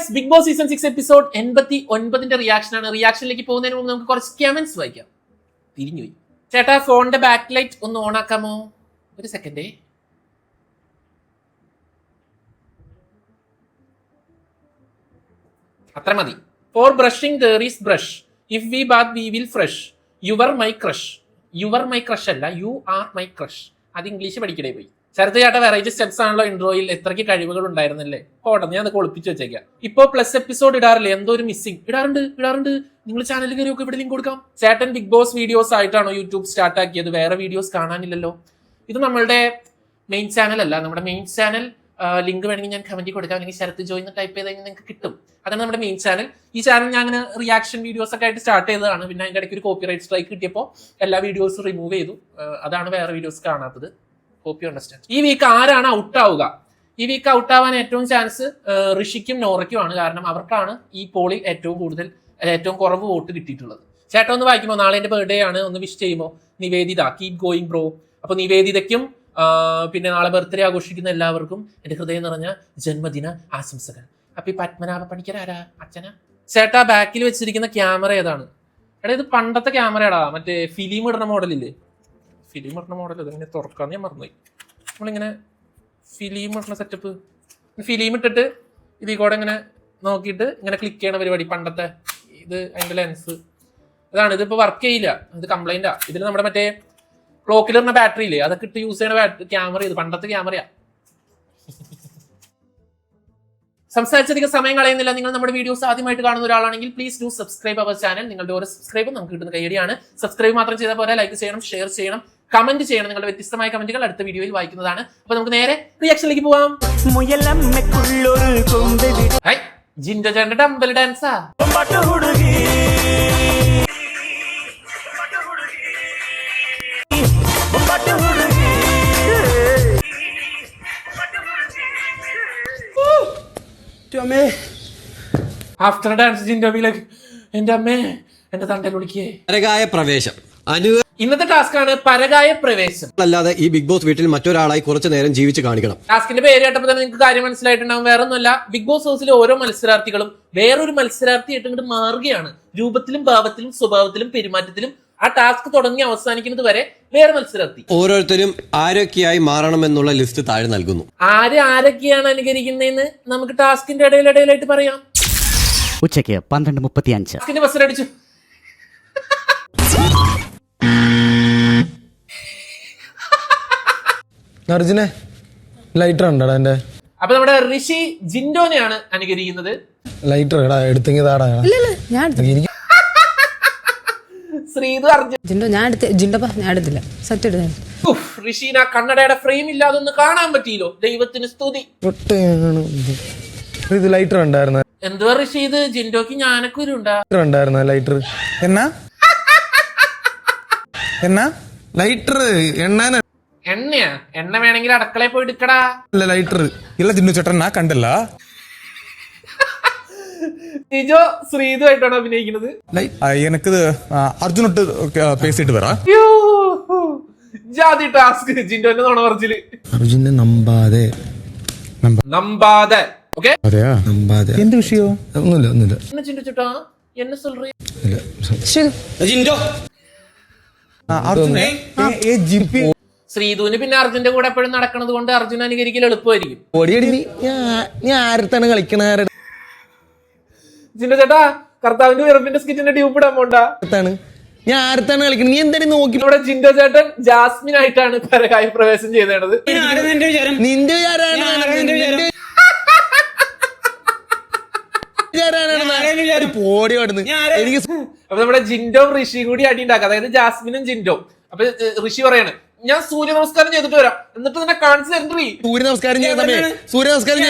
Guys, Bigg Boss season 6 episode 89ന്റെ reaction ആണ്. റിയാക്ഷനിലേക്ക് പോകുന്നതിന് മുമ്പ് നമുക്ക് കുറച്ച് കമന്റ്സ് വായിക്കാം. തിരിഞ്ഞുപോയി ചേട്ടാ, ഫോണിന്റെ ബാക്ക് ലൈറ്റ് ഒന്ന് ഓൺ ആക്കാമോ? ഒരു സെക്കൻഡേ. അത്ര മതി. For brushing there is brush, if we bath we will fresh, your my crush. Your my crush അല്ല, യു ആർ മൈ ക്രഷ്. അത് ഇംഗ്ലീഷ് പഠിക്കണേ പോയി. ശരത് ചേട്ടാ, വെറൈറ്റി സ്റ്റെപ്സ് ആണല്ലോ ഇൻട്രോയിൽ. എത്രയ്ക്ക് കഴിവുകൾ ഉണ്ടായിരുന്നില്ലേ? പോട്ടെ, ഞാൻ അതൊക്കെ ഒളിപ്പിച്ച് വെച്ചേക്കാം. ഇപ്പൊ പ്ലസ് എപ്പിസോഡ് ഇടാറില്ലേ? എന്തോ ഒരു മിസ്സിംഗ്. ഇടാറുണ്ട്. നിങ്ങൾ ചാനലിൽ കയറി ഒക്കെ ഇവിടെ ലിങ്ക് കൊടുക്കാം. ചേട്ടൻ ബിഗ് ബോസ് വീഡിയോസ് ആയിട്ടാണോ യൂട്യൂബ് സ്റ്റാർട്ട് ആക്കിയത്? വേറെ വീഡിയോസ് കാണാനില്ലല്ലോ. ഇത് നമ്മളുടെ മെയിൻ ചാനൽ അല്ല. നമ്മുടെ മെയിൻ ചാനൽ ലിങ്ക് വേണമെങ്കിൽ ഞാൻ കമന്റിൽ കൊടുക്കാം, അല്ലെങ്കിൽ ശരത്ത് ജോയിന്ന് ടൈപ്പ് ചെയ്ത് കഴിഞ്ഞാൽ നിങ്ങൾക്ക് കിട്ടും. അതാണ് നമ്മുടെ മെയിൻ ചാനൽ. ഈ ചാനൽ ഞാൻ അങ്ങനെ റിയാക്ഷൻ വീഡിയോസ് ഒക്കെ ആയിട്ട് സ്റ്റാർട്ട് ചെയ്തതാണ്. പിന്നെ അതിന്റെ ഇടയ്ക്ക് ഒരു കോപ്പിറൈറ്റ് സ്ട്രൈക്ക് കിട്ടിയപ്പോൾ എല്ലാ വീഡിയോസും റിമൂവ് ചെയ്തു. അതാണ് വേറെ വീഡിയോസ് കാണാത്തത്. Hope you understand. ഈ വീക്ക് ആരാണ് ഔട്ട് ആവുക? ഈ വീക്ക് ഔട്ട് ആവാൻ ഏറ്റവും ചാൻസ് ഋഷിക്കും നോറയ്ക്കുമാണ്. കാരണം അവർക്കാണ് ഈ പോളിൽ ഏറ്റവും കുറവ് വോട്ട് കിട്ടിയിട്ടുള്ളത്. ചേട്ടൻ ഒന്ന് വായിക്കുമ്പോൾ, നാളെ എന്റെ ബർത്ത്ഡേ ആണ്, ഒന്ന് വിഷ് ചെയ്യുമ്പോൾ. Nivedita, keep going bro. അപ്പൊ നിവേദിതയ്ക്കും പിന്നെ നാളെ ബർത്ത്ഡേ ആഘോഷിക്കുന്ന എല്ലാവർക്കും എന്റെ ഹൃദയം നിറഞ്ഞ ജന്മദിന ആശംസകൾ. അപ്പൊ ഈ പത്മനാഭ പണിക്കർ ആരാ? അച്ഛനാ? ചേട്ടാ, ബാക്കിൽ വെച്ചിരിക്കുന്ന ക്യാമറ ഏതാണ്? എടാ, ഇത് പണ്ടത്തെ ക്യാമറയാടാ. മറ്റേ ഫിലിം ഇടുന്ന മോഡലില്ലേ? ഫിലിം ഇടുന്ന മോഡൽ ഇതെങ്ങനെ തുറക്കാന്ന് ഞാൻ മറന്നുപോയി. നമ്മളിങ്ങനെ ഫിലിം ഇടുന്ന സെറ്റപ്പ്, ഫിലിം ഇട്ടിട്ട് ഇതിൽ കൂടെ ഇങ്ങനെ നോക്കിയിട്ട് ഇങ്ങനെ ക്ലിക്ക് ചെയ്യണ പരിപാടി. പണ്ടത്തെ ഇത് അതിന്റെ ലെൻസ് ഇതാണ്. ഇതിപ്പോ വർക്ക് ചെയ്യില്ല, ഇത് കംപ്ലൈന്റാ. ഇതിൽ നമ്മുടെ മറ്റേ ക്ലോക്കിലിടുന്ന ബാറ്ററി ഇല്ലേ, അതൊക്കെ ഇട്ട് യൂസ് ചെയ്യണ ക്യാമറ. ഇത് പണ്ടത്തെ ക്യാമറയാ. സംസാരിച്ചധികം സമയം കളയുന്നില്ല. നിങ്ങൾ നമ്മുടെ വീഡിയോസ് ആദ്യമായിട്ട് കാണുന്ന ഒരാളാണെങ്കിൽ please do subscribe our channel. നിങ്ങളുടെ ഓരോ സബ്സ്ക്രൈബും നമുക്ക് കിട്ടുന്ന കൈയടിയാണ്. സബ്സ്ക്രൈബ് മാത്രം ചെയ്താൽ പോരാ, ലൈക്ക് ചെയ്യണം, ഷെയർ ചെയ്യണം, കമന്റ് ചെയ്യണം. നിങ്ങളുടെ വ്യത്യസ്തമായ കമന്റുകൾ അടുത്ത വീഡിയോയിൽ വായിക്കുന്നതാണ്. അപ്പൊ നമുക്ക് നേരെ റിയാക്ഷനിലേക്ക് പോവാം. ജിൻഡോ ചേട്ടന്റെ ടമ്പൽ ഡാൻസാ. ആഫ്റ്റർ ഡാൻസ് ജിൻഡോ ലൈക്ക്, എന്റെ അമ്മേ, എന്റെ തണ്ടൽ വിളിക്കേ. പരകായ പ്രവേശം. ഇന്നത്തെ ടാസ്ക് ആണ് പരകായ പ്രവേശം. അല്ലാതെ ഈ ബിഗ് ബോസ് വീട്ടിൽ മറ്റൊരാളായി കുറച്ചു നേരം ജീവിച്ച് കാണിക്കണം. ടാസ്കിന്റെ പേര് കേട്ടപ്പോൾ തന്നെ നിങ്ങൾക്ക് കാര്യം മനസ്സിലായിട്ടുണ്ടാവും. വേറെ ഒന്നുമല്ല, ബിഗ് ബോസ് ഹൗസിലെ ഓരോ മത്സരാർത്ഥികളും വേറൊരു മത്സരാർത്ഥിയായിട്ട് ഇങ്ങോട്ട് മാറുകയാണ്. രൂപത്തിലും ഭാവത്തിലും സ്വഭാവത്തിലും പെരുമാറ്റത്തിലും. ആ ടാസ്ക് തുടങ്ങി അവസാനിക്കുന്നത് വരെ വേറെ മത്സരാർത്ഥി. ഓരോരുത്തരും ആരൊക്കെയായി മാറണമെന്നുള്ള ലിസ്റ്റ് താഴെ നൽകുന്നു. ആരൊക്കെയാണ് അനുകരിക്കുന്നതെന്ന് നമുക്ക് ടാസ്കിന്റെ ഇടയിലായിട്ട് പറയാം. ഉച്ചയ്ക്ക് 12:35 ടാസ്കിന്റെ ബസ്സിലടിച്ചു. ലൈറ്റർ ഉണ്ടോ എന്റെ? അപ്പൊ നമ്മുടെ ഋഷി ജിൻഡോനെയാണ് അനുകരിക്കുന്നത്. ലൈറ്റർ ശ്രീതു അർജുൻ. ഞാൻ എടുത്തില്ല. സത്യം ഋഷീന കണ്ണടയുടെ ഫ്രെയിം ഇല്ലാതെ ഒന്ന് കാണാൻ പറ്റിയില്ലോ. ദൈവത്തിന് സ്തുതി. ഇത് ലൈറ്റർ ഉണ്ടായിരുന്ന എന്തുവാ ഋഷി ഇത്? ജിൻഡോക്ക് ഞാനൊക്കെ ഉണ്ടായിരുന്ന ലൈറ്റർ എന്നാ ലൈറ്റർ എണ്ണയാ? എണ്ണ വേണമെങ്കിൽ അടുക്കളയിൽ പോയി എടുക്കടാ. ലൈറ്റർ ഇല്ല ജിന്നു ചേട്ടൻ കണ്ടല്ല. ജിജോ ശ്രീതു ആയിട്ടാണ് അഭിനയിക്കുന്നത്. എനിക്കത് അർജുനോട്ട് പേസിട്ട് വരാം. ജാതി ടാസ്ക് ജിൻഡോന്റെ നോണ പറച്ചില്. അർജുനെ നമ്പാതെ ഓക്കെ, എന്ത് വിഷയോ? ഒന്നുമില്ല என்ன ജിൻഡോ ചേട്ടാ, என்ன சொல்றீ? ശ്രീധുവിന് പിന്നെ അർജുന്റെ കൂടെ എപ്പോഴും നടക്കുന്നത് കൊണ്ട് അർജുൻ അനുകരിക്കൽ എളുപ്പമായിരിക്കും. ഞാൻ ആരത്താണ് കളിക്കണ? ജിൻഡോ ചേട്ടാ, കർത്താവിന്റെ ഉയർപ്പിന്റെ സ്കിറ്റിന്റെ ട്യൂബ് ഇടാൻ പോണ്ട. ഞാൻ ആരത്താണ് കളിക്കണ? നീ എന്തായാലും നോക്കി. ഇവിടെ ജിൻഡോ ചേട്ടൻ ജാസ്മിൻ ആയിട്ടാണ് പരകായ പ്രവേശം ചെയ്തത്. നിന്റെ അപ്പൊ നമ്മുടെ ജിൻഡോ ഋഷിയും കൂടി അടി ഉണ്ടാക്കുക. അതായത് ജാസ്മിനും ജിൻഡോ. അപ്പൊ ഋഷി പറയാണ്, ഞാൻ സൂര്യ നമസ്കാരം ചെയ്തിട്ട് വരാം, എന്നിട്ട് നിന്നെ കാണിച്ചു തരണ്ടേ. സൂര്യ നമസ്കാരം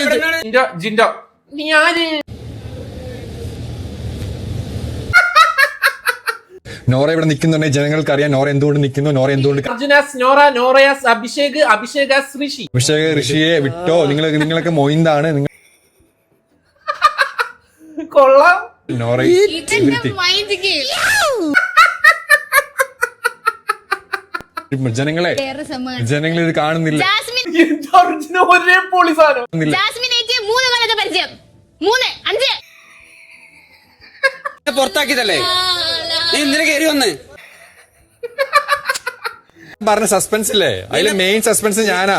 ജിൻഡോ നീ ആര്? നോറ ഇവിടെ നിൽക്കുന്നുണ്ടെങ്കിൽ ജനങ്ങൾക്ക് അറിയാം നോറ എന്തുകൊണ്ട് നിൽക്കുന്നു, നോറ എന്തുകൊണ്ട്. അർജുനാസ് നോറ, നോറയാസ് അഭിഷേക്, അഭിഷേകാസ് ഋഷി. ഋഷിയെ വിട്ടോ. നിങ്ങളൊക്കെ മൊയിന്താണ്. നിങ്ങൾ കൊള്ളാം. നോറ ജനങ്ങൾ ഇത് കാണുന്നില്ല. ഒരേ പോളിസാനോ? ജാസ്മിൻ 3 കൊല്ലത്തെ പരിചയം. 3 5 പുറത്താക്കിയതല്ലേ നീ എന്തിനാ കയറി വന്ന് പറഞ്ഞ സസ്പെൻസ് ഇല്ലേ അതിലെ മെയിൻ സസ്പെൻസ് ഞാനാ.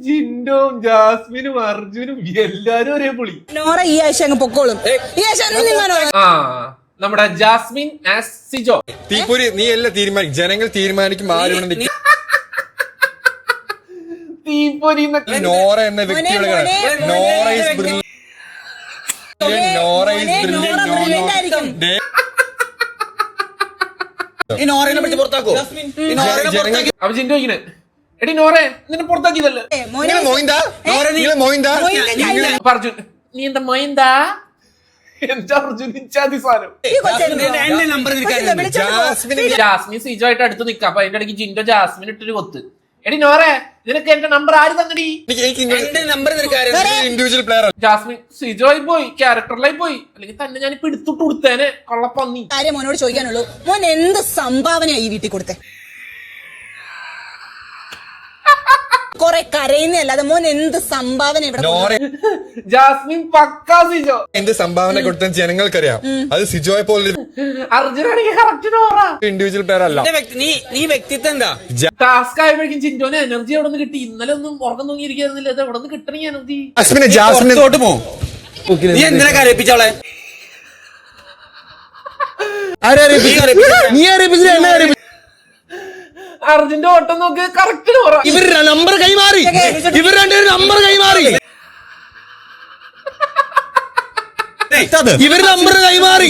ജിൻഡോം ജാസ്മിനും അർജുനും എല്ലാരും ഒരേ പുളി. നോറ ഈ ആഴ്ച അങ്ങ് പൊക്കോളും. ഈ ആഴ്ച ആ നമ്മുടെ ജാസ്മിൻ ആസ് സിജോ. തീപ്പൊരി നീ എല്ലാം തീരുമാനിക്കും, ജനങ്ങൾ തീരുമാനിക്കും ആരും നിൽക്കും. തീപ്പൊരി നോറ എന്ന വ്യക്തിയുടെ Nora is brilliant. Nora is brilliant. ഈ നോറേനെ പിടിച്ച് പുറത്താക്കോ ഈ നോറേനെ പുറത്താക്കി അപ്പൊ ജിൻഡോ ഇങ്ങനെ എടി നോറെ നിന്നെ പുറത്താക്കിയതല്ലേ. അപ്പൊ അർജുൻ നീ എന്താ മൊയന്താ എന്താ അർജുൻ ഇച്ചാതി സാധനം. എന്റെ നമ്പർ ജാസ്മിൻ സിജോ ആയിട്ട് അടുത്ത് നിക്കാം. അപ്പൊ അതിന്റെ ഇടയ്ക്ക് ജിൻഡോ ജാസ്മിൻ ഇട്ടൊരു കൊത്ത്. എടി നോറെ നിനക്ക് എന്റെ നമ്പർ ആര് തന്നടി. എന്റെ number individual player. Jasmine Sijo ആയി പോയി, ക്യാരക്ടറിലായി പോയി. അല്ലെങ്കിൽ തന്നെ ഞാൻ ഇപ്പൊ എടുത്തിട്ട് കൊടുത്തേനെ കൊള്ളപ്പന്നി. കാര്യം മോനോട് ചോദിക്കാനുള്ളൂ, മോൻ എന്ത് സംഭാവനയാ ഈ വീട്ടിൽ കൊടുത്തേ? കൊറേ കരയുന്നല്ലാതെ മോൻ എന്ത് സംഭാവന ഇവിടെ ജാസ്മിൻ പക്കാ സിജോ. എന്ത് സംഭാവന കൊടുത്തെന്ന് ജനങ്ങൾക്കറിയാം. അത് സിജോയെ പോലെ അർജുനാണെങ്കിൽ കറക്റ്റ് നോറ ഇൻഡിവിജ്വൽ പ്ലെയർ അല്ല. നീ വ്യക്തിത്വം എന്താ ടാസ്ക് ആയപ്പോഴേക്കും ചിന്തോന് എനർജി അവിടെ നിന്ന് കിട്ടി. ഇന്നലെ ഒന്നും ഉറക്കം തൂങ്ങിയിരിക്കുന്നില്ല, അത് എവിടെ നിന്ന് കിട്ടണ എനർജി. ജാസ്മിനോട്ട് പോ. നീ എന്തിനാ കരയിപ്പിച്ചോളെ? നീ അറിയിപ്പിച്ചില്ല, എന്നെ അറിയിപ്പിച്ചു. അർജുന്റെ ഓട്ടം നോക്ക് കറക്റ്റ് നോറ. ഇവർ നമ്പർ കൈമാറി, ഇവർ രണ്ടുപേരും നമ്പർ കൈമാറി, ഇവർ നമ്പർ കൈമാറി.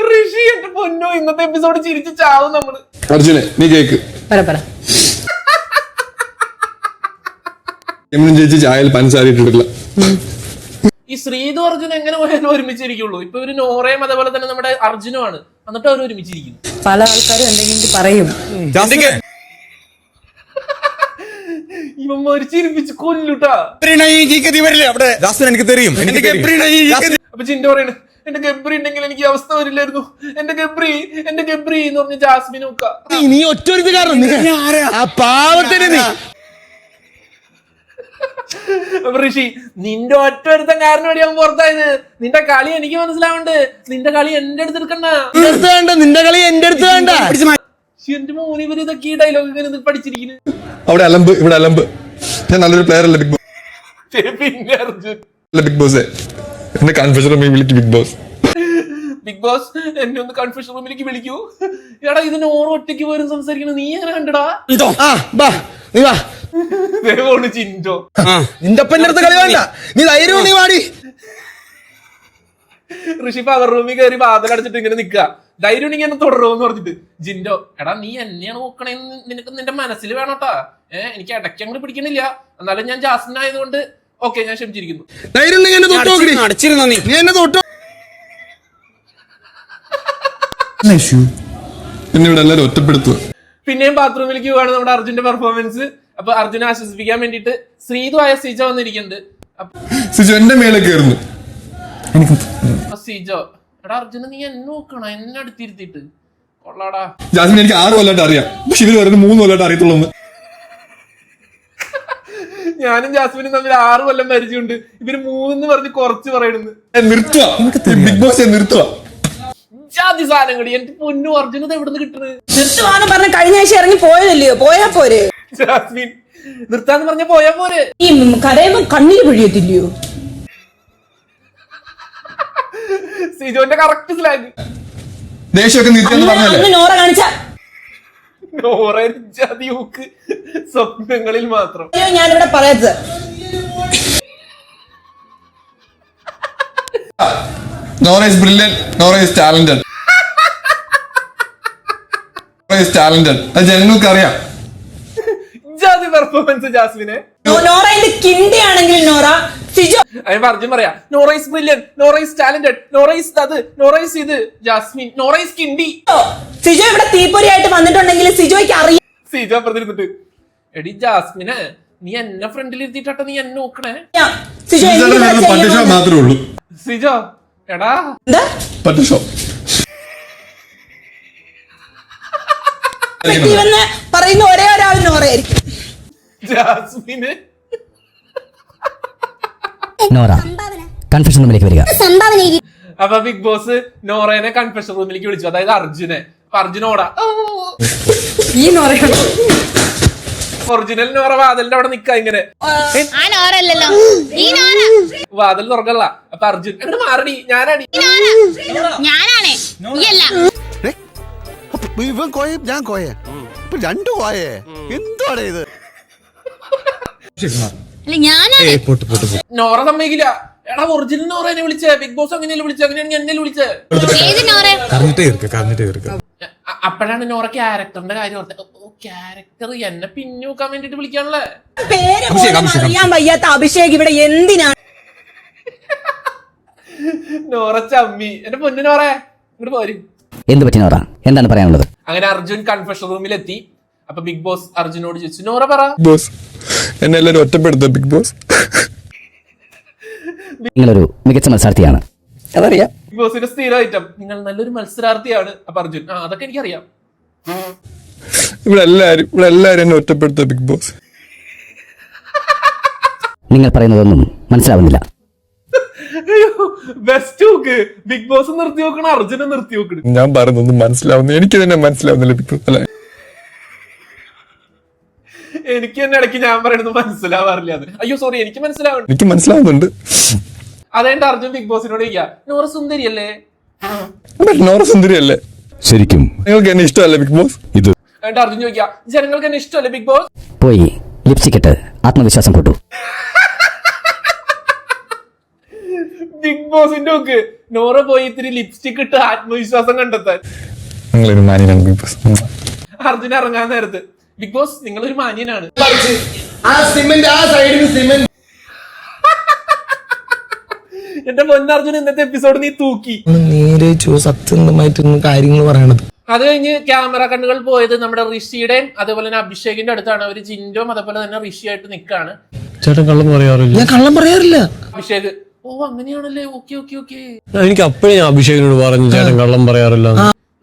ഋഷി എന്റെ പൊന്നോ, ഇന്നത്തെ എപ്പിസോഡ് ചിരിച്ച് ചാവും നമ്മള്. അർജുനെ നീ കേക്ക്. പറ ചേച്ചി ചായയിൽ പഞ്ചസാര ഇട്ടിട്ടില്ല. ഈ ശ്രീതു അർജുൻ എങ്ങനെ പോയാലും ഒരുമിച്ചിരിക്കുള്ളൂ. ഇപ്പൊ ഇവര് നോറയും അതേപോലെ തന്നെ നമ്മുടെ അർജുനുമാണ്, എന്നിട്ട് അവർ ഒരുമിച്ചിരിക്കുന്നു. പല ആൾക്കാരും എന്തെങ്കിലും പറയും. ഇവന്മാര് ചിരിപ്പിച്ച് കൊല്ലുട്ടാ. എനിക്ക് തെറിയും. അപ്പൊ ചിന്ത പറയണ് എന്റെ ഗബ്രി ഉണ്ടെങ്കിൽ എനിക്ക് അവസ്ഥ വരില്ലായിരുന്നു. എന്റെ ഗബ്രി എന്ന് പറഞ്ഞ ജാസ്മിൻ നോക്ക. നീ ഒറ്റ കാരണം ആ പാവത്തിന് നീ ഋഷി നിന്റെ ഒറ്റ ഒരുത്തം കാരണം ഞാൻ പുറത്തായത്. നിന്റെ കളി എനിക്ക് മനസ്സിലാവുണ്ട്. നിന്റെ കളി എന്റെ അടുത്ത് എടുക്കണ്ട. നിന്റെ കളി എന്റെ അടുത്ത് വേണ്ട. എന്റെ മോനെ ഇവര് ഇതൊക്കെ ഈ ഡയലോഗ് ഇങ്ങനെ പഠിച്ചിരിക്കുന്നു. അവിടെ അലമ്പ്, ഇവിടെ അലമ്പ്. ഞാൻ നല്ലൊരു പ്ലെയർ അല്ല ബിഗ് ബോസ്. പിന്നെ അർജുൻ ബിഗ് ബോസ് എന്നെ കൺഫ്യൂഷൻ റൂമിൽ വിളിക്കും. ബിഗ് ബോസ് എന്നെ ഒന്ന് കൺഫ്യൂഷൻ റൂമിലേക്ക് വിളിക്കൂ. എടാ ഇതിന് ഓരോ ഒറ്റയ്ക്ക് പോലും സംസാരിക്കണം. നീ എങ്ങനെ കണ്ടടാ? നീ വാ, ചിന്തോ നിന്റെ ഒപ്പം അടുത്ത് കളി വേണ്ട. നീ ധൈര്യം നീ വാടി. ഋഷി പവർ റൂമിൽ കയറി വാതിലടച്ചിട്ട് ഇങ്ങനെ നിക്കുക. ധൈര്യം ഉണ്ടെങ്കിൽ എന്നെ തുടരുമെന്ന് പറഞ്ഞിട്ട് ജിൻഡോ എടാ നീ എന്നെയാണ് നോക്കണേന്ന് നിനക്ക് നിന്റെ മനസ്സിൽ വേണോട്ടാ. എനിക്ക് ഇടയ്ക്ക് അങ്ങോട്ട് പിടിക്കണില്ല. എന്നാലും ഞാൻ ജാസ്മിൻ ആയതുകൊണ്ട് ഓക്കെ ഞാൻ ക്ഷമിച്ചിരിക്കുന്നു. ധൈര്യം ഉണ്ടെങ്കിൽ എന്നെ തൊട്ടോ. അടച്ചിരുന്നോ നീ എന്നെ തൊട്ടോ. പിന്നെ ഇവിടെ എല്ലാരും ഒറ്റപ്പെടുത്തുക. പിന്നെയും ബാത്റൂമിലേക്ക് പോവാണ് നമ്മുടെ അർജുന്റെ പെർഫോമൻസ്. അപ്പൊ അർജുനെ ആശ്വസിപ്പിക്കാൻ വേണ്ടിട്ട് ശ്രീതു ആയ സിജോ വന്നിരിക്കുന്നുണ്ട്. സിജോ എന്റെ മേലെ കയറുന്നു. സിജോ എടാ അർജുന നീ എന്നെ നോക്കണം, എന്നെ അടുത്തിരുത്തിട്ട് കൊള്ളാടാ. ജാസ്മിൻ എനിക്ക് 6 കൊല്ലമായിട്ട് അറിയാം, പക്ഷെ ഇവര് പറയുന്നത് 3 കൊല്ലമായിട്ട് അറിയത്തുള്ളൂ. ഞാനും ജാസ്മിനും തമ്മിൽ 6 കൊല്ലം പരിചയമുണ്ട്. ഇവര് 3 പറഞ്ഞ് കുറച്ച് പറയണെന്ന്. നിർത്തുക ബിഗ് ബോസ്, നിർത്തുക. ജാതി സാധനങ്ങൾ എന്റെ പൊന്നു അർജുനത് എവിടെ നിന്ന് കിട്ടുന്നത്? നിർത്തുവാന്ന് പറഞ്ഞ കഴിഞ്ഞ ആഴ്ച ഇറങ്ങി പോയതല്ലയോ? പോയാ പോരെ. ജാസ്മിൻ നിർത്താന്ന് പറഞ്ഞ പോയാ പോരെ. ഈ കരയുമ്പോ കണ്ണിൽ പിഴിയത്തില്ലയോ? സിജോന്റെ കറക്റ്റ് സ്ലാഗ്. ദേഷ്യമൊക്കെ നിർത്തിയെന്ന് പറഞ്ഞല്ലേ നോറ കാണിച്ച ജാതി ഊക്ക് സ്വപ്നങ്ങളിൽ മാത്രം. ഞാനിവിടെ പറയരുത്. Nora is brilliant. Nora is talented. Nora is talented. അത് ജനങ്ങൾക്ക് അറിയാം. ജാതി പെർഫോമൻസ് ജാസ്മിനെ. നോറ എന്റെ കിണ്ടി ആണെങ്കിൽ നോറ സിജോ അതിന് അർജുൻ പറയാ Nora is brilliant, Nora is talented, Nora is അത്, നോറ ഈസ് ഇത്. ജാസ്മിൻ നോറ ഈസ് കിണ്ടി. സിജോ ഇവിടെ തീപ്പൊരിയായിട്ട് വന്നിട്ടുണ്ടെങ്കിൽ സിജോയ്ക്ക് അറിയാം. സിജോ അപ്പുറത്തിരുന്നിട്ട് എടി ജാസ്മിനെ നീ എന്നെ ഫ്രണ്ടിൽ ഇരുത്തിട്ടോ നീ എന്നെ നോക്കണേ. സിജോ പട്ടിഷോ മാത്രമേ ഉള്ളൂ. സിജോ എടാ എന്താ പട്ടിഷോ ഇവന്ന് പറയുന്ന ഒരേ ഒരാൾ നോറയായിരിക്കും. ജാസ്മിന് നോറ കൺഫെഷൻ റൂമിലേക്ക് വരിക. അപ്പൊ ബിഗ് ബോസ് നോറേനെ കൺഫെഷൻ റൂമിലേക്ക് വിളിച്ചു, അതായത് അർജുനെ. അപ്പൊ അർജുനോടാ ഈ നോറയാണ് ഒറിജിനൽ നോറ വാതിലിന്റെ അവിടെ നിക്ക ഇങ്ങനെ വാതിൽ തുറക്കല്ല. അപ്പൊ അർജുൻ അങ്ങനെ മാറടി, ഞാനടി. ഇവൻ കോയ ഞാൻ കോയ രണ്ടു കോയേ എന്താണ് ഇത്? നോറ സമ്മതിക്കില്ല. എടാ ഒറിജിനൽ നോറേനെ വിളിച്ചേ, ബിഗ് ബോസ് അങ്ങനെയല്ലേ വിളിച്ചത്, അങ്ങനെയാണെങ്കിൽ എന്നെ വിളിച്ചേ. അപ്പോഴാണ് നോറ ക്യാരക്ടറിന്റെ കാര്യം ഓർത്തത്. ഓ ക്യാരക്ടർ എന്നെ പിന്നൂക്കാൻ വേണ്ടിട്ട് വിളിക്കാണല്ലേ. പേര് പോലും അറിയാൻ വയ്യാത്ത അഭിഷേക് ഇവിടെ എന്തിനാണ്? നോറ ചമ്മി. എന്റെ പൊന്നു നോറ ഇങ്ങോട്ട് പോരും. എന്ത് പറ്റി നോറ, എന്താണ് പറയാനുള്ളത്? അങ്ങനെ അർജുൻ കൺഫെഷൻ റൂമിലെത്തി. അപ്പൊ ബിഗ് ബോസ് അർജുനോട് ചോദിച്ചു, നോറ പറ. ബോസ് എന്നെ എല്ലാവരും ഒറ്റപ്പെടുത്ത ബിഗ് ബോസ്. നിങ്ങളൊരു മികച്ച മത്സരാർത്ഥിയാണ്, അതറിയാം. ബിഗ് ബോസിന്റെ സ്ഥിര ഐറ്റം, നിങ്ങൾ നല്ലൊരു മത്സരാർത്ഥിയാണ്. അപ്പൊ അർജുൻ അതൊക്കെ എനിക്കറിയാം. ഇവിടെ എല്ലാരും എന്നെ ഒറ്റപ്പെടുത്ത ബിഗ് ബോസ്. നിങ്ങൾ പറയുന്നതൊന്നും മനസ്സിലാവുന്നില്ല. ബെസ്റ്റ് നോക്ക്, ബിഗ് ബോസ് നിർത്തി നോക്കണ, അർജുനെ നിർത്തി നോക്കണ്. ഞാൻ പറയുന്നൊന്നും മനസ്സിലാവുന്നു, എനിക്ക് തന്നെ മനസ്സിലാവുന്നില്ല ബിഗ് ബോസ്. അല്ലെ എനിക്ക് തന്നെ ഇടയ്ക്ക് ഞാൻ പറയുന്നത് മനസ്സിലാവാറില്ല. അത് അയ്യോ സോറി, എനിക്ക് മനസ്സിലാവുന്നു. എനിക്ക് മനസ്സിലാവുന്നുണ്ട്. അതേണ്ട അർജുൻ ബിഗ് ബോസിനോട് ചോദിക്കാ, നോറ സുന്ദരിയല്ലേ? നോറ സുന്ദരിയല്ലേ? ശരിക്കും നിങ്ങൾക്ക് എന്നെ ഇഷ്ടമല്ലേ ബിഗ് ബോസ്? ഇത് എന്നിട്ട് അർജുൻ ചോദിക്കാ, ജനങ്ങൾക്ക് എന്നെ ഇഷ്ടമല്ലേ ബിഗ് ബോസ്? പോയി ലിപ്സ്റ്റിക് ഇട്ട് ആത്മവിശ്വാസം കൂട്ടു. ബിഗ് ബോസിന്റെ നോക്ക്, നോറ പോയി ഇത്തിരി ലിപ്സ്റ്റിക് ഇട്ട് ആത്മവിശ്വാസം കണ്ടെത്താൻ. നിങ്ങളൊരു മാനിനാണ് ബിഗ് ബോസ്. അർജുൻ ഇറങ്ങാൻ നേരത്ത്, ബിഗ് ബോസ് നിങ്ങളൊരു മാന്യനാണ്. എന്റെ പൊന്നർജുൻ ഇന്നത്തെ എപ്പിസോഡ് നീ തൂക്കി. നേരെ സത്യമായിട്ട് കാര്യങ്ങൾ പറയണത്. അത് കഴിഞ്ഞ് ക്യാമറ കണ്ണുകൾ പോയത് നമ്മുടെ ഋഷിയുടെയും അതേപോലെ തന്നെ അഭിഷേകിന്റെ അടുത്താണ്. അവര് ജിൻഡോം അതേപോലെ തന്നെ ഋഷിയായിട്ട് നിൽക്കാണ്. ചേട്ടൻ കള്ളം പറയാറില്ല. ഞാൻ കള്ളം പറയാറില്ല. അഭിഷേക് ഓ അങ്ങനെയാണല്ലേ, ഓക്കെ ഓക്കെ ഓക്കെ. എനിക്ക് അപ്പോഴേ ഞാൻ അഭിഷേകിനോട് പറഞ്ഞു ചേട്ടൻ കള്ളം പറയാറില്ല.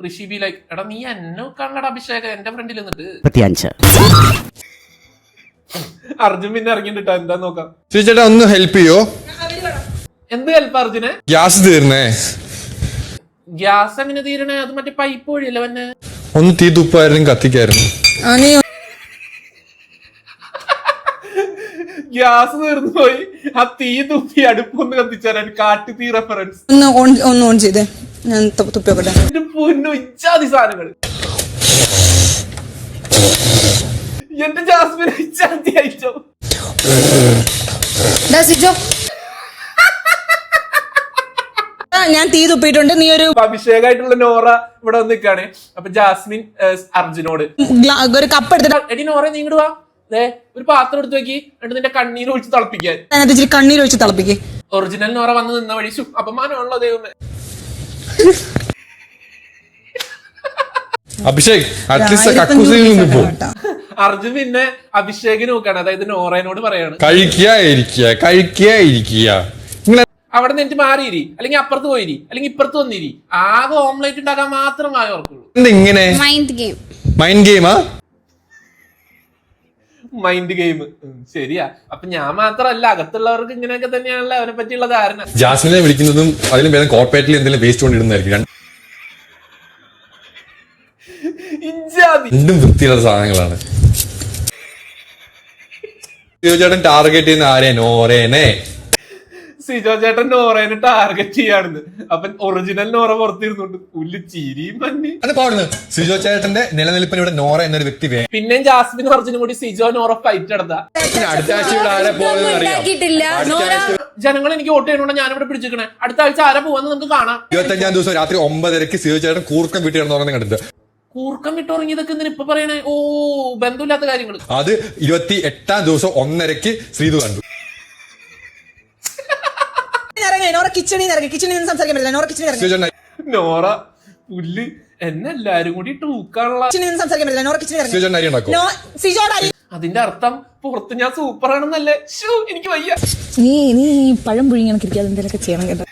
ഋഷി ബി ലൈക്ക്, എടാ നീ എന്നെ കാണലടാ അഭിഷേക് എന്റെ ഫ്രണ്ടിൽ നിന്നിട്ട്. 35. അർജുൻ പിന്നെ ഇറങ്ങിട്ടോ, എന്താ നോക്കാം. ചേട്ടാ ഒന്ന് ഹെൽപ്പ് ചെയ്യോ? എന്ത് ഹെൽപ്പ് അർജുനെ? ഗ്യാസ് തീർന്നേ. ഗ്യാസ് എങ്ങനെ തീരണേ? അത് മറ്റേ പൈപ്പ് വഴിയല്ലേ വന്നെ. ഒന്ന് തീ തുപ്പായിരുന്നു കത്തിക്കായിരുന്നു. ഗ്യാസ് തീർന്നു പോയി, ആ തീ തുപ്പി അടുപ്പൊന്ന് കത്തിച്ചാലാണ് കാട്ടു തീ റെഫറൻസ്. ഒന്ന് ഓൺ ചെയ്തേ, ഞാൻ തുപ്പിയോട്ടെ. എന്റെ പൊന്നു ഇച്ചാതി സാധനങ്ങൾ. എന്റെ ജാസ്മിൻ ഇച്ചാതി അയച്ചോ. ഞാൻ തീ തുപ്പിയിട്ടുണ്ട്, നീ ഒരു അഭിഷേകായിട്ടുള്ള നോറ ഇവിടെ വന്ന് നിൽക്കാണ്. അപ്പൊ ജാസ്മിൻ അർജുനോട് ഒരു കപ്പ് എടുത്തിട്ട്, എടി നോറ നീ ഇങ്ങോട്ട് വാ, ഒരു പാത്രം എടുത്ത് വെക്കി, എന്നിട്ട് നിന്റെ കണ്ണീര് ഒഴിച്ച് തിളപ്പിക്കാൻ. അതിനകത്ത് ഇച്ചിരി കണ്ണീര് ഒഴിച്ച് തിളപ്പിക്കേ. ഒറിജിനൽ നോറ വന്ന് നിന്ന വഴി അപമാനമുള്ള ദൈവമേ. അഭിഷേക് അറ്റ്ലീസ്റ്റ് കക്കൂസിൽ നിന്ന് പോ. അർജുൻ പിന്നെ അഭിഷേകിന് നോക്കാണ്, അതായത് നോറേനോട് പറയാണ്, കഴിക്കുക. അവിടെ നിന്ന് മാറിയിരി, അല്ലെങ്കിൽ അപ്പുറത്ത് പോയിരി, അല്ലെങ്കിൽ ഇപ്പുറത്ത് വന്നിരി. ആകെ ഓംലേറ്റ് ഉണ്ടാക്കാൻ മാത്രം ആകെ ഓർക്കുള്ളൂ. ഇങ്ങനെ മൈൻഡ് ഗെയിം ശരിയാ. അപ്പൊ ഞാൻ മാത്രല്ല, അകത്തുള്ളവർക്ക് ഇങ്ങനെയൊക്കെ തന്നെയാണല്ലോ അവനെ പറ്റിയുള്ള ധാരണ. ജാസ്മിനെ വിളിക്കുന്നതും അതിലും വേറെ കോർപ്പറേറ്റിൽ എന്തെങ്കിലും വേസ്റ്റ് കൊണ്ടിടുന്നതായിരിക്കും. രണ്ടും വൃത്തിയുള്ള സാധനങ്ങളാണ്. ചേട്ടൻ ടാർഗറ്റ് ചെയ്യുന്ന ആരെ? നോറേനെ. സിജോ ചേട്ടൻ നോറേനെ ടാർഗറ്റ് ചെയ്യാണെന്ന്. അപ്പൊ ഒറിജിനൽ നോറ പുറത്തിരുന്നുണ്ട് പുല്ല് ചിരിയും പന്നി. സിജോ ചേട്ടന്റെ നിലനിൽപ്പിന് ഇവിടെ നോറ എന്നൊരു വ്യക്തി വേണം. പിന്നെയും ജാസ്മിനും അർജുനും കൂടി സിജോ നോറ ഫൈറ്റ് നടത്താ. അടുത്ത ആഴ്ച ഇവിടെ ആരെ പോകുന്നത് അറിയാം. ജനങ്ങൾ എനിക്ക് വോട്ട് ചെയ്യണോണ്ട് ഞാനിവിടെ പിടിച്ചിരിക്കണേ. അടുത്ത ആഴ്ച ആരെ പോവാന്ന് നമുക്ക് കാണാം. 25-ാം ദിവസം രാത്രി 9:30 സിജോ ചേട്ടൻ കൂർക്കം വീട്ടിൽ കിടന്നു കണ്ടത്. കൂർക്കം വിട്ടുറങ്ങിയതൊക്കെ എന്തിനാ ഇപ്പൊ പറയണേ? ഓ ബന്ധമില്ലാത്ത കാര്യങ്ങൾ. അത് 28-ാം ദിവസം 1:30 ശ്രീതു കണ്ടു. നോറ പുല്ല് എന്നെ എല്ലാരും കൂടി ടൂക്കാനുള്ള. അതിന്റെ അർത്ഥം പുറത്ത് ഞാൻ സൂപ്പർ ആണെന്നല്ലേ? എനിക്ക് വയ്യ. നീ പഴം പുഴുങ്ങി കണക്കിരിക്കാതെ എന്തെങ്കിലുമൊക്കെ ചെയ്യണം കേട്ടോ.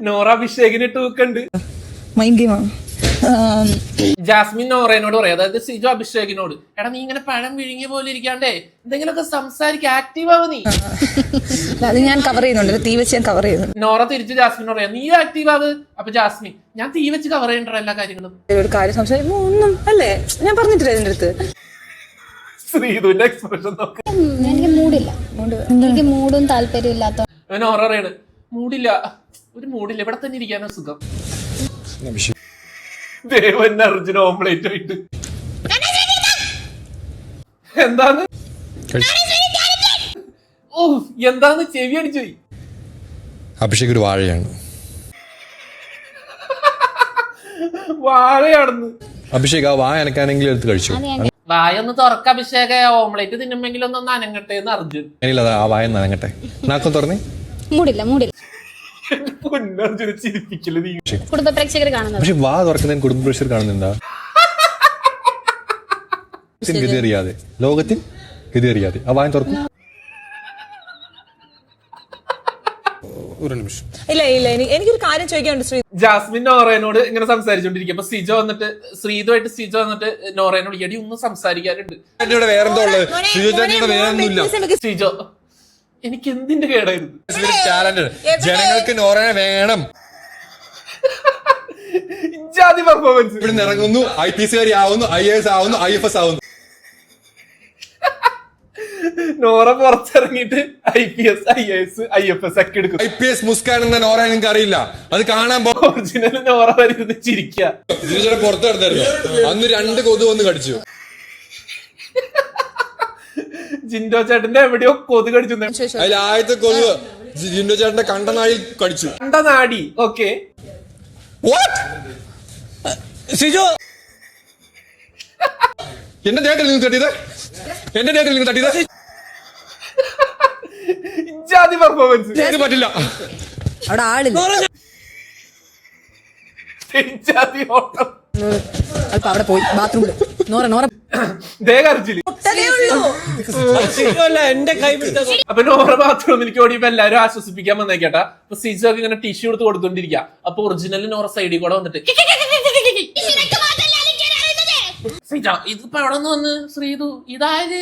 നോറ അഭിഷേകിന് ടൂക്കുണ്ട്. മൈൻഡ് ഗെയിമാണ്. ജാസ്മിൻ നോറേനോട് പറയാം, അതായത് സിജോ അഭിഷേകിനോട്, എടാ നീ ഇങ്ങനെ പഴം വിഴുങ്ങിയ പോലെ ഇരിക്കാണ്ടേ എന്തെങ്കിലുമൊക്കെ സംസാരിക്കുക, ആക്റ്റീവ് ആവ നീ. അത് ഞാൻ കവർ ചെയ്യുന്നുണ്ട്, തീ വെച്ച് ഞാൻ കവർ ചെയ്യുന്നുണ്ട്. നോറ തിരിച്ച് ജാസ്മിനോട് പറയാം, നീ ആക്റ്റീവ് ആവ്. അപ്പൊ ജാസ്മിൻ, ഞാൻ തീ വെച്ച് കവർ ചെയ്യണ്ട എല്ലാ കാര്യങ്ങളും. ഒരു കാര്യം സംസാരിക്കുമ്പോ ഒന്നും അല്ലേ, ഞാൻ പറഞ്ഞിട്ടില്ല ഇതിന്റെ അടുത്ത്. ശ്രീധുവിന്റെ എക്സ്പ്രഷൻ നോക്ക്. എനിക്ക് മൂടില്ല, എനിക്ക് മൂടും താല്പര്യം ഇല്ലാത്ത. നോറ പറയാണ്, മൂടില്ല, ഒരു മൂടില്ല, ഇവിടെ തന്നെ ഇരിക്കാനാ സുഖം. ദേവൻ അർജുന ഓംപ്ലേറ്റ് ആയിട്ട് എന്താണ് ഓ എന്താന്ന് ചെവി അടിച്ചു പോയി. അഭിഷേക് ഒരു വാഴയാണ്. വാഴയാണെന്ന്. അഭിഷേക് ആ വാഴ അനക്കാനെങ്കിലും എടുത്ത് കഴിച്ചു. വായൊന്ന് തുറക്ക അഭിഷേക, ഓംപ്ലേറ്റ് തിന്നുമെങ്കിലും ഒന്ന് അനങ്ങട്ടെ എന്ന് അർജുൻ. എനിക്കത് ആ വായ നനങ്ങട്ടെ. നാക്കം തുറന്നേ. മൂടില്ല, മൂടില്ല. പൊന്നർജുന ചിരിപ്പിക്കല് നീ. കുടുംബ പ്രേക്ഷകർ കാണുന്നത്. പക്ഷെ വാ തുറക്കുന്നതിന് കുടുംബ പ്രഷർ കാണുന്നുണ്ടാ? ഗതി അറിയാതെ, ലോകത്തിൽ ഗതി അറിയാതെ ആ വായ തുറക്കും. ഒരു നിമിഷം. ഇല്ല ഇല്ല, എനിക്കൊരു കാര്യം ചോദിക്കാനുണ്ട് ശ്രീ. ജാസ്മിൻ നോറേനോട് ഇങ്ങനെ സംസാരിച്ചോണ്ടിരിക്കും. അപ്പൊ സിജോ വന്നിട്ട്, ശ്രീതുമായിട്ട് സിജോ വന്നിട്ട് നോറേനോട് എടി ഒന്നും സംസാരിക്കാനുണ്ട്. വേറെന്തോ ഉള്ളത്? വേറൊന്നുമില്ല. സിജോ, എനിക്ക് എന്തിന്റെ കേടായിരുന്നു? ജനങ്ങൾക്ക് നോറനെ വേണം. ജാതി പെർഫോമൻസ്. ഇവിടെ ഇറങ്ങുന്നു, IPS കാരി ആവുന്നു, IAS ആവുന്നു, IFS ആവുന്നു. നോറ പുറത്തിറങ്ങിയിട്ട് IPS, IAS, IFS ഒക്കെ എടുക്കും. IPS മുസ്കാൻ എന്ന നോറ നിങ്ങൾക്ക് അറിയില്ല, അത് കാണാൻ ഒറിജിനൽ നോറ വരുന്നത് ചിരിക്കുക. പുറത്തെടുത്തായിരുന്നു. അന്ന് 2 കൊതു വന്ന് കടിച്ചു. ജിൻഡോ ചേട്ടന്റെ എവിടെയോ കൊതു കടിച്ചു. അതിൽ ആദ്യത്തെ കൊതു ജിൻഡോ ചേട്ടന്റെ കണ്ടനാഴിൽ കടിച്ചു. കണ്ടനാടി. ഓക്കെ, എന്റെ ഡേറ്റിൽ നിങ്ങൾ തട്ടിയത്, എന്റെ ഡേറ്റിൽ നിങ്ങൾ തട്ടിയത് ജാതി പെർഫോമൻസ്. പറ്റില്ല. അവിടെ ആളില്ല, ജാതി ഓട്ടം. അവിടെ പോയി ബാത്റൂമിൽ നോറ നോറ അപ്പൊ നോറ ബാത്റൂം എനിക്ക് ഓടിയപ്പോ എല്ലാരും ആശ്വസിപ്പിക്കാൻ വന്നേക്കേട്ടാ. അപ്പൊ സിജോ ഒക്കെ ഇങ്ങനെ ടിഷ്യൂ എടുത്ത് കൊടുത്തോണ്ടിരിക്കുക. അപ്പൊ ഒറിജിനൽ നോറ സൈഡിൽ കൂടെ വന്നിട്ട് സിജോ ഇതിപ്പോ എവിടെ നിന്ന് വന്ന് ശ്രീതു ഇതാര്?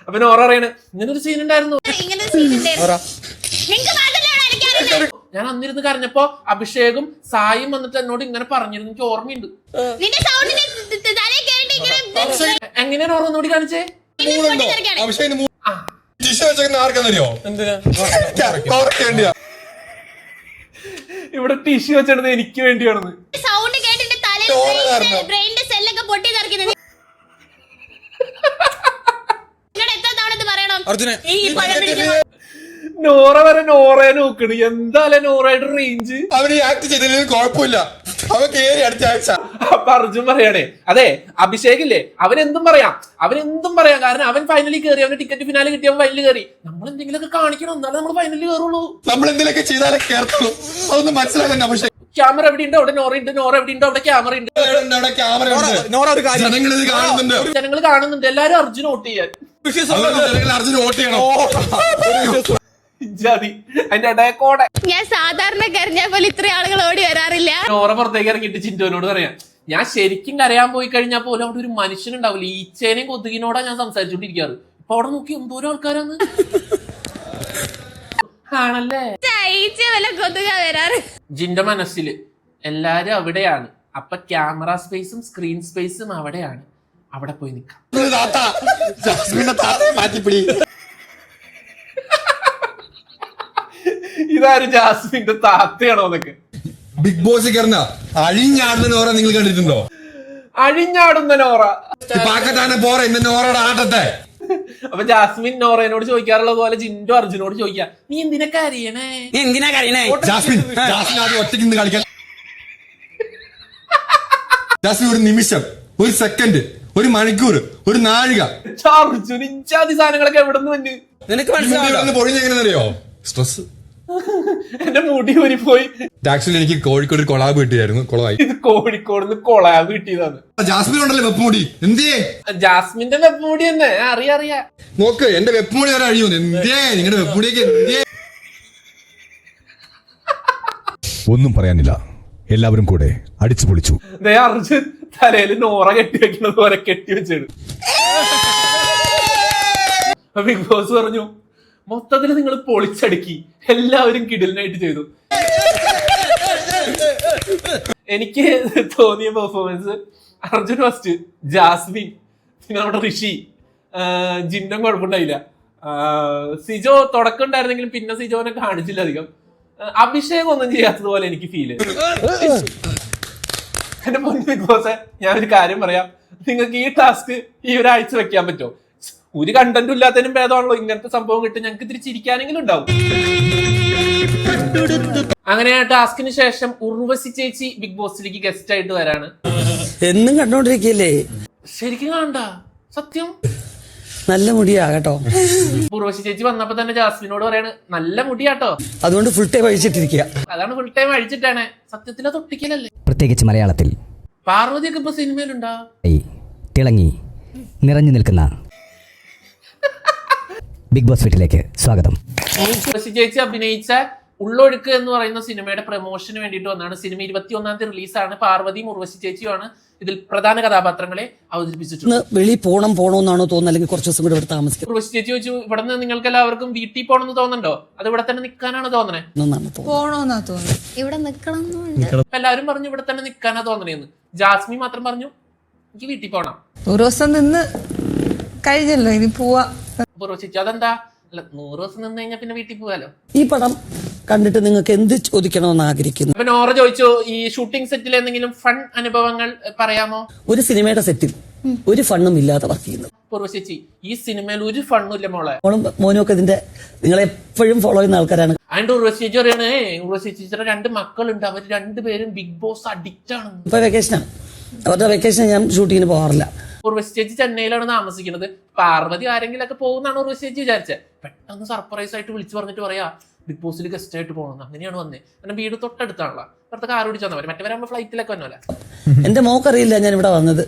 അപ്പൊ നോറ പറയണ്, ഇങ്ങനൊരു സീൻ ഉണ്ടായിരുന്നു. ഞാൻ അന്നിരുന്ന് കരഞ്ഞപ്പോ അഭിഷേകും സായും വന്നിട്ട് എന്നോട് ഇങ്ങനെ പറഞ്ഞിരുന്നു, എനിക്ക് ഓർമ്മയുണ്ട്. എങ്ങനെയാണ് ഓർമ്മ ഒന്നുകൂടി കാണിച്ചേ? ഇവിടെ ടിഷ്യൂ വെച്ചെടുത്ത് എനിക്ക് വേണ്ടിയാണെന്ന്. നോറ വരെ നോറയെ നോക്കണ്. എന്തായാലും നോറയുടെ റേഞ്ച്. അവന് ആക്ട് ചെയ്തതിൽ കുഴപ്പമില്ല, അവൻ കേറി അടുത്ത ആഴ്ച. അപ്പൊ അർജുൻ പറയണേ, അതെ അഭിഷേക് ഇല്ലേ, അവനെന്തും പറയാം, കാരണം അവൻ ഫൈനലിൽ കയറി, അവന് ടിക്കറ്റ് ഫിനാലെ കിട്ടി, അവൻ ഫൈനലിൽ കയറി. നമ്മൾ എന്തെങ്കിലുമൊക്കെ കാണിക്കണം, എന്നാലും നമ്മൾ ഫൈനലിൽ കയറുള്ളൂ. നമ്മൾ എന്തെങ്കിലുമൊക്കെ ചെയ്താലേ കേറത്തുള്ളൂ. അതൊന്നും മനസ്സിലാക്കാൻ അഭിഷേക്. ക്യാമറ എവിടെയുണ്ട്? അവിടെ നോറ ഉണ്ട്. നോറ എവിടെയുണ്ട്? അവിടെ ക്യാമറ ഉണ്ട്. ജനങ്ങൾ കാണുന്നുണ്ട്. എല്ലാരും അർജുൻ വോട്ട് ചെയ്യാൻ. അർജുൻ വോട്ട് ചെയ്യണം. അതിന്റെ ഇടയക്കോടെ ഞാൻ സാധാരണ കരഞ്ഞാൽ പോലെ ഇത്ര ആളുകൾ ഓടി വരാറില്ല. നോറ പുറത്തേക്ക് ഇറങ്ങിയിട്ട് ചിന്റോനോട് പറയാം, ഞാൻ ശരിക്കും കരയാൻ പോയി കഴിഞ്ഞാൽ പോലും അവിടെ ഒരു മനുഷ്യനുണ്ടാവില്ല. ഈച്ചേനെയും കൊതുകിനോടാ ഞാൻ സംസാരിച്ചോണ്ടിരിക്കാറ്. ഇപ്പൊ അവിടെ നോക്കി എന്തോരം ആൾക്കാരാണ്. ആണല്ലേ? കൊതുക വരാറ്. ജിന്റെ മനസ്സില് എല്ലാരും അവിടെയാണ്. അപ്പൊ ക്യാമറ സ്പേസും സ്ക്രീൻ സ്പേസും അവിടെയാണ്. അവിടെ പോയി നിക്കാം. ഇതാരും ജാസ്മിന്റെ താത്തയാണോ എന്നൊക്കെ. ബിഗ് ബോസ് കയറുന്ന അഴിഞ്ഞാടുന്ന നോറ നിങ്ങൾ കണ്ടിട്ടുണ്ടോ? അഴിഞ്ഞാടുന്ന നോറ. പോറ ഇന്ന് നോറയുടെ ആട്ടത്തെ. അപ്പൊ ജാസ്മിൻ നോറേനോട് ചോദിക്കാറുള്ളത് പോലെ ജിൻഡോ അർജുനോട് ചോദിക്കാ, നീ എന്തിനൊക്കെ അറിയണേ? ജാസ്മിൻ ആദ്യം ഒറ്റയ്ക്ക് നിന്ന് കളിക്കാൻ. ജാസ്മിൻ ഒരു നിമിഷം, ഒരു സെക്കൻഡ്, ഒരു മണിക്കൂർ, ഒരു നാഴിക. അർജുൻ ഇഞ്ചാതി സാധനങ്ങളൊക്കെ എവിടെ നിന്ന് വന്ന് നിനക്ക് പൊഴിഞ്ഞെങ്ങനെയോ സ്ട്രെസ്. എന്റെ മുടി ഊരിപ്പോയി. ആക്ച്വലി എനിക്ക് കോഴിക്കോട് ഒരു കൊളാബ് കിട്ടിയായിരുന്നു, കൊളായി. ഇത് കോഴിക്കോട് കൊളാബ് കിട്ടിയതാണ്. ജാസ്മിൻ ഉണ്ടല്ലോ വെപ്പുമുടി. എന്തേ ജാസ്മിന്റെ വെപ്പുമുടി തന്നെ അറിയാ. നോക്ക് എന്റെ വെപ്പുമുടി വരെ അഴിയുന്നു. എന്തേ നിങ്ങളുടെ വെപ്പുമുടിയൊക്കെ എന്തേ? ഒന്നും പറയാനില്ല, എല്ലാവരും കൂടെ അടിച്ചു പൊളിച്ചു. അർജുൻ തലയിൽ നോറ കെട്ടി വെക്കുന്നത് പോലെ കെട്ടി വെച്ചാണ്. ബിഗ് ബോസ് പറഞ്ഞു, മൊത്തത്തിൽ നിങ്ങൾ പൊളിച്ചടുക്കി, എല്ലാവരും കിടിലിനായിട്ട് ചെയ്തു. എനിക്ക് തോന്നിയ പെർഫോമൻസ് അർജുൻ ഫസ്റ്റ്, ജാസ്മിൻ, പിന്നെ നമ്മുടെ ഋഷി, ജിന്നും കുഴപ്പമുണ്ടായില്ല. സിജോ തുടക്കം ഉണ്ടായിരുന്നെങ്കിലും പിന്നെ സിജോനെ കാണിച്ചില്ല അധികം. അഭിഷേകം ഒന്നും ചെയ്യാത്തതുപോലെ എനിക്ക് ഫീൽ ചെയ്തു. എന്റെ മുൻ ബിഗ് ബോസ്, ഞാൻ ഒരു കാര്യം പറയാം, നിങ്ങൾക്ക് ഈ ടാസ്ക് ഈ ഒരാഴ്ച വെക്കാൻ പറ്റുമോ? ഒരു കണ്ടന്റും ഇല്ലാത്തതിനും ഭേദമാണല്ലോ ഇങ്ങനത്തെ സംഭവം കിട്ടും, ഞങ്ങൾക്ക് ഇത്തിരി ചിരിക്കാനെങ്കിലും ഉണ്ടാവും. അങ്ങനെ ആ ടാസ്കിന് ശേഷം ഉർവശി ചേച്ചി ബിഗ് ബോസിലേക്ക് ഗസ്റ്റ് ആയിട്ട് വരാണ്. എന്നും കണ്ടോണ്ടിരിക്കല്ലേ? ശരിക്കും കാണണ്ട, സത്യം നല്ല മുടിയാ കേട്ടോ. ഉർവശി ചേച്ചി വന്നപ്പോ തന്നെ ജാസ്മിനോട് പറയാണ് നല്ല മുടിയാട്ടോ, അതുകൊണ്ട് ഫുൾ ടൈം അഴിച്ചിട്ടിരിക്കുക. അതാണ് ഫുൾ ടൈം അഴിച്ചിട്ടാണ്. സത്യത്തിലെ തൊട്ടിക്കലല്ലേ? പ്രത്യേകിച്ച് മലയാളത്തിൽ പാർവതിയൊക്കെ ഇപ്പൊ സിനിമയിലുണ്ടാ? തിളങ്ങി നിറഞ്ഞു നിൽക്കുന്ന ബിഗ് ബോസ് വീട്ടിലേക്ക് സ്വാഗതം. ഉർവശി ചേച്ചി അഭിനയിച്ച ഉള്ളൊഴുക്ക് എന്ന് പറയുന്ന സിനിമയുടെ പ്രൊമോഷന് വേണ്ടിയിട്ട് വന്നാണ്. സിനിമ 21-ാം തീയതി റിലീസാണ്. പാർവതിയും ഉർവശി ചേച്ചിയുമാണ് ഇതിൽ പ്രധാന കഥാപാത്രങ്ങളെ അവതരിപ്പിച്ചിട്ടുണ്ട്. വെളിയിൽ പോണോന്നാണോ തോന്നുന്നത്, അല്ലെങ്കിൽ കുറച്ച് ദിവസം കൂടെ ഇവിടെ താമസിക്കും? ഉർവശി ചേച്ചി ചോദിച്ചു, ഇവിടെ നിന്ന് നിങ്ങൾക്ക് എല്ലാവർക്കും വീട്ടിൽ പോകണമെന്ന് തോന്നുന്നുണ്ടോ, അത് ഇവിടെ തന്നെ നിൽക്കാനാണ് തോന്നണേ? പോണോന്നാ തോന്നുന്നു. ഇവിടെ നിക്കണം എല്ലാവരും പറഞ്ഞു ഇവിടെ തന്നെ നിൽക്കാനാ തോന്നണേന്ന്. ജാസ്മി മാത്രം പറഞ്ഞു എനിക്ക് വീട്ടിൽ പോകണം. ഒരു ദിവസം നിന്ന് കഴിഞ്ഞല്ലോ, ഇനി പോവാ. ഉർവശി ചേച്ചി അതെന്താ, അല്ല 100 ദിവസം നിന്ന് കഴിഞ്ഞാൽ പിന്നെ വീട്ടിൽ പോകാലോ. ഈ പടം കണ്ടിട്ട് നിങ്ങൾക്ക് എന്ത് ചോദിക്കണമെന്ന് ആഗ്രഹിക്കുന്നു? അപ്പൊ നോറ ചോദിച്ചു, ഈ ഷൂട്ടിംഗ് സെറ്റിൽ എന്തെങ്കിലും ഫൺ അനുഭവങ്ങൾ പറയാമോ? ഒരു സിനിമയുടെ സെറ്റിൽ ഒരു ഫണ്ണും ഇല്ലാതെ വർക്ക് ചെയ്യുന്നു. ഉർവശി, ഈ സിനിമയിൽ ഒരു ഫണ്ണും ഇല്ല മോളെ. മോനും ഒക്കെ ഇതിന്റെ നിങ്ങളെ എപ്പോഴും ഫോളോ ചെയ്യുന്ന ആൾക്കാരാണ്. അതിന്റെ ഉർവശി ചേച്ചി പറയണേ, ഉർവശി ചേച്ചിയുടെ 2 മക്കളുണ്ട്, അവർ 2 പേരും ബിഗ് ബോസ് അഡിക്റ്റ് ആണ്. ഇപ്പൊ വെക്കേഷനാണ്, അവരുടെ വെക്കേഷൻ ഞാൻ ഷൂട്ടിങ്ങിന് പോകാറില്ല. ഉർവശി ചേച്ചി ചെന്നൈയിലാണ് താമസിക്കുന്നത്. പാർവതി ആരെങ്കിലും ഒക്കെ പോകുന്നതാണ് ഉർവശി ചേച്ചി വിചാരിച്ചത്. പെട്ടെന്ന് സർപ്രൈസ് ആയിട്ട് വിളിച്ചു പറഞ്ഞിട്ട് പറയാ ബിഗ് ബോസിൽ ഗസ്റ്റ് ആയിട്ട് പോകണം. അങ്ങനെയാണ് വന്നേ. കാരണം വീട് തൊട്ടടുത്താണല്ലോ, ഇവിടുത്തെ കാർ ഓടിച്ചു വന്നാൽ മറ്റവരാകുമ്പോ ഫ്ലൈറ്റിലൊക്കെ വന്നോല. എന്റെ മോക്കറിയില്ല ഞാൻ ഇവിടെ വന്നത്.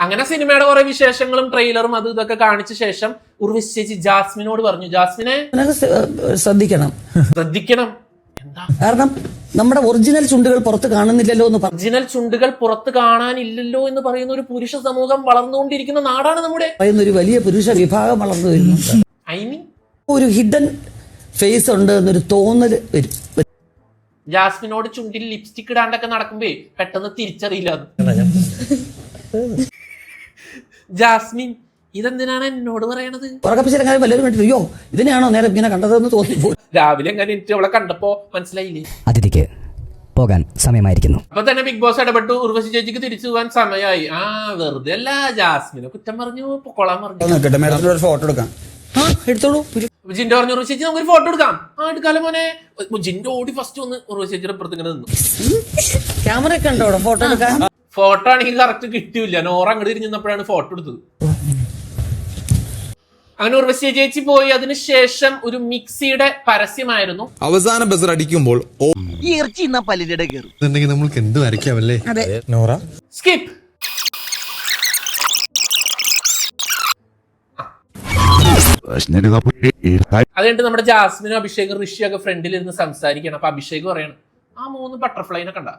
അങ്ങനെ സിനിമയുടെ കുറെ വിശേഷങ്ങളും ട്രെയിലറും അത് ഇതൊക്കെ കാണിച്ച ശേഷം ഉർവശി ചേച്ചി ജാസ്മിനോട് പറഞ്ഞു, ജാസ്മിനെ ശ്രദ്ധിക്കണം. എന്താ? കാരണം നമ്മുടെ ഒറിജിനൽ ചുണ്ടുകൾ പുറത്ത് കാണുന്നില്ലല്ലോ എന്ന് ഒറിജിനൽ ചുണ്ടുകൾ പുറത്ത് കാണാനില്ലല്ലോ എന്ന് പറയുന്ന ഒരു പുരുഷ സമൂഹം വളർന്നുകൊണ്ടിരിക്കുന്ന നാടാണ് നമ്മുടെ. പറയുന്ന ഒരു വലിയ പുരുഷ വിഭാഗം വളർന്നു വരുന്നുണ്ട്. ഐ മീൻ ഒരു ഹിഡൻ ഫേസ് ഉണ്ട് എന്നൊരു തോന്നല് വരും. ജാസ്മിനോട് ചുണ്ടിൽ ലിപ്സ്റ്റിക് ഇടാണ്ടൊക്കെ നടക്കുമ്പോ പെട്ടെന്ന് തിരിച്ചറിയില്ല. ജാസ്മിൻ ഇതെന്തിനാണ് എന്നോട് പറയണത്? ഉറക്കപ്പിച്ചിരങ്ങാൻ വല്ലവരും കണ്ടിട്ട് അയ്യോ ഇതിനെയാണോ നേരം ഇങ്ങനെ കണ്ടതെന്ന് തോന്നി. രാവിലെ എങ്ങനെ എനിക്ക് അവളെ കണ്ടപ്പോ മനസ്സിലായില്ലേ? അതിഥിക്ക് പോകാൻ സമയമായിരിക്കുന്നു. അപ്പൊ തന്നെ ബിഗ് ബോസ് ഇടപെട്ടു. ഉർവശി ചേച്ചിക്ക് തിരിച്ചു പോകാൻ സമയമായി. വെറുതെ അല്ല, ജാസ്മിനെ കുറ്റം പറഞ്ഞു, പൊക്കോളാൻ പറഞ്ഞു. ഫോട്ടോ എടുക്കാം, എടുത്തോളൂ. ജിന്റെ പറഞ്ഞു ഉർവശി ചേച്ചി നമുക്കൊരു ഫോട്ടോ എടുക്കാം. എടുക്കാലോ മോനെ. ജിന്റെ ഓടി ഫസ്റ്റ് വന്ന് ഉർവശി ചേച്ചിയുടെ അപ്പുറത്ത് ഇങ്ങനെ നിന്നു. ക്യാമറ ഒക്കെ ഉണ്ടോ ഫോട്ടോ എടുക്കാൻ? ഫോട്ടോ ആണെങ്കിൽ കറക്റ്റ് കിട്ടിയില്ല. നോറ അങ്ങോട്ട് തിരിഞ്ഞപ്പോഴാണ് ഫോട്ടോ എടുത്തത്. അങ്ങനെ ഉർവശി ചേച്ചി പോയി. അതിനുശേഷം ഒരു മിക്സിയുടെ പരസ്യമായിരുന്നു. അവസാന ബസർ അടിക്കുമ്പോൾ ഈ ഇറച്ചി ഇന്നാ പല്ലിന്റെ കയറും. നമ്മൾക്ക് എന്ത് വരയ്ക്കാമല്ലേ നോറ? സ്കിപ്പ്. അതുകഴിഞ്ഞിട്ട് നമ്മുടെ ജാസ്മിനും അഭിഷേകും ഋഷിയൊക്കെ ഫ്രണ്ടിൽ ഇരുന്ന് സംസാരിക്കണം. അപ്പൊ അഭിഷേക് പറയണം, ആ 3 ബട്ടർഫ്ലൈനെ കണ്ട,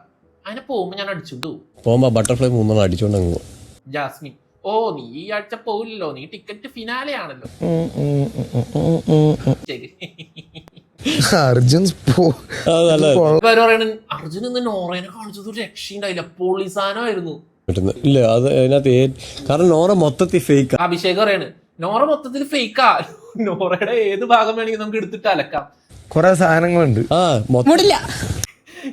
അതിനെ പോകുമ്പോ ഞാൻ അടിച്ചുകൊണ്ട് പോകുമ്പോ ബട്ടർഫ്ലൈ 3 അടിച്ചോണ്ട്. ജാസ്മിൻ, ഓ നീ ഈ ആഴ്ച പോവില്ലല്ലോ, നീ ടിക്കറ്റ് ഫിനാലെ ആണല്ലോ. അർജുൻ പറയണ അർജുൻ ഇന്ന് നോറേനെ കാണിച്ചത് ഒരു രക്ഷയുണ്ടായില്ല, പോളിസാനായിരുന്നു. ഇല്ല അത് അതിനകത്ത് കാരണം നോറ മൊത്തത്തിൽ ഫേക്ക്. അഭിഷേക് പറയാണ് നോറ മൊത്തത്തിൽ ഫേക്കാ, നോറയുടെ ഏത് ഭാഗം വേണമെങ്കിൽ നമുക്ക് എടുത്തിട്ട് അലക്കാം. കൊറേ സാധനങ്ങളുണ്ട്.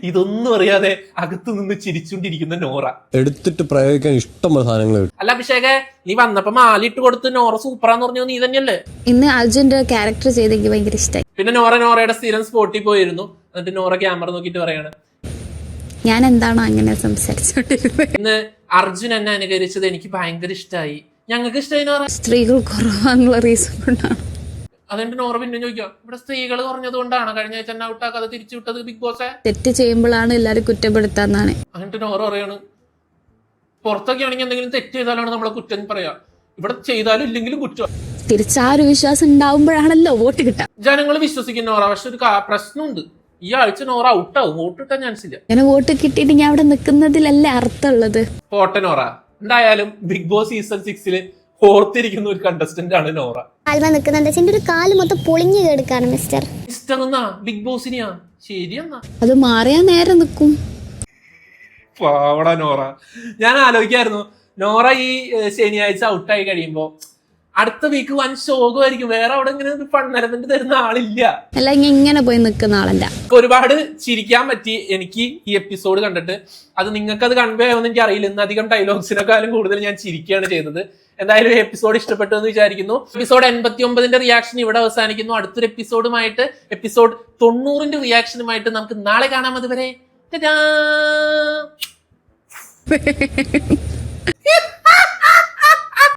ഇതൊന്നും അറിയാതെ അകത്തു നിന്ന് ചിരിച്ചുകൊണ്ടിരിക്കുന്ന നോറ എടുത്തിട്ട് പ്രയോഗിക്കാൻ ഇഷ്ടമുള്ള സാധനങ്ങൾ. അല്ല അഭിഷേക്, നീ വന്നപ്പോ മാലിട്ട് കൊടുത്ത് നോറ സൂപ്പറാന്ന് പറഞ്ഞത് നീ തന്നെയല്ലേ? ഇന്ന് അർജുന്റെ ക്യാരക്ടർ ചെയ്തെനിക്ക് ഭയങ്കര ഇഷ്ടമായി. പിന്നെ നോറയുടെ സ്ഥിരം സ്പോട്ടിൽ പോയിരുന്നു. എന്നിട്ട് നോറ ക്യാമറ നോക്കിട്ട് പറയാണ്, ഞാൻ എന്താണോ അങ്ങനെ സംസാരിച്ചോണ്ടിരുന്നത്. ഇന്ന് അർജുൻ എന്നെ അനുകരിച്ചത് എനിക്ക് ഭയങ്കര ഇഷ്ടമായി. ഞങ്ങൾക്ക് ഇഷ്ടമായി നോറ. സ്ത്രീകൾ കുറവാന്നുള്ള റീസൺ കൊണ്ടാണ്. അതുകൊണ്ട് നോറ പിന്നെ ചോദിക്കാം, ഇവിടെ സ്ത്രീകൾ കുറഞ്ഞത് കൊണ്ടാണ് കഴിഞ്ഞ ആഴ്ച എന്നെ ഔട്ടാക്കാതെ തിരിച്ചു വിട്ടത് ബിഗ് ബോസ്? തെറ്റ് ചെയ്യുമ്പോഴാണ് എല്ലാരും കുറ്റപ്പെടുത്താന്നാണ്. എന്നിട്ട് നോറ പറയാണ്, പുറത്തൊക്കെ ആണെങ്കിൽ എന്തെങ്കിലും തെറ്റ് ചെയ്താലാണ് നമ്മളെ കുറ്റം പറയാ, ഇവിടെ ചെയ്താലും ഇല്ലെങ്കിലും കുറ്റം. തിരിച്ചാരും വിശ്വാസം ഉണ്ടാവുമ്പോഴാണല്ലോ വോട്ട് കിട്ടാം. ജനങ്ങൾ വിശ്വസിക്കുന്ന നോറ. പക്ഷെ ഒരു പ്രശ്നമുണ്ട്, ഈ ആഴ്ച നോറ ഔട്ടാവും, വോട്ട് കിട്ടാൻ ചാൻസ് ഇല്ല. അങ്ങനെ വോട്ട് കിട്ടിയിട്ട് ഞാൻ അവിടെ നിൽക്കുന്നതിലല്ലേ അർത്ഥമുള്ളത്. പോട്ടെ നോറ. എന്തായാലും ബിഗ് ബോസ് സീസൺ 6 ല് ഓർത്തിരിക്കുന്ന ഒരു കണ്ടസ്റ്റന്റ് ആണ് നോറ. കാൽമ നിൽക്കുന്നുണ്ട്. എന്റെ ഒരു കാല് മൊത്തം പൊളിഞ്ഞു കേടുക്കാണ് മിസ്റ്റർ. മിസ്റ്റർ എന്നാ ബിഗ് ബോസിനെയാ? ശരിയെന്നാ, അത് മാറിയാ നേരെ നിൽക്കും. പാവട നോറ. ഞാൻ ആലോചിക്കായിരുന്നു, നോറ ഈ ശനിയാഴ്ച ഔട്ടായി കഴിയുമ്പോ അടുത്ത വീക്ക് വൻ ശോകമായിരിക്കും. വേറെ അവിടെ ഇങ്ങനെ ഒരു ഫണ്ണലമെന്റ് തരുന്ന ആളില്ല. അല്ലെങ്കിൽ ഇങ്ങനെ പോയി നിൽക്കുന്ന ആളല്ല. ഒരുപാട് ചിരിക്കാൻ പറ്റി എനിക്ക് ഈ എപ്പിസോഡ് കണ്ടിട്ട്. അത് നിങ്ങൾക്ക് അത് കൺവേ ആവുമെന്ന് എനിക്ക് അറിയില്ല. ഇന്ന് അധികം ഡയലോഗ്സിനെക്കാളും കൂടുതൽ ഞാൻ ചിരിക്കുകയാണ് ചെയ്തത്. എന്തായാലും എപ്പിസോഡ് ഇഷ്ടപ്പെട്ടു എന്ന് വിചാരിക്കുന്നു. എപ്പിസോഡ് 89ന്റെ റിയാക്ഷൻ ഇവിടെ അവസാനിക്കുന്നു. അടുത്തൊരു എപ്പിസോഡുമായിട്ട്, എപ്പിസോഡ് 90ന്റെ റിയാക്ഷനുമായിട്ട് നമുക്ക് നാളെ കാണാം. അതുവരെ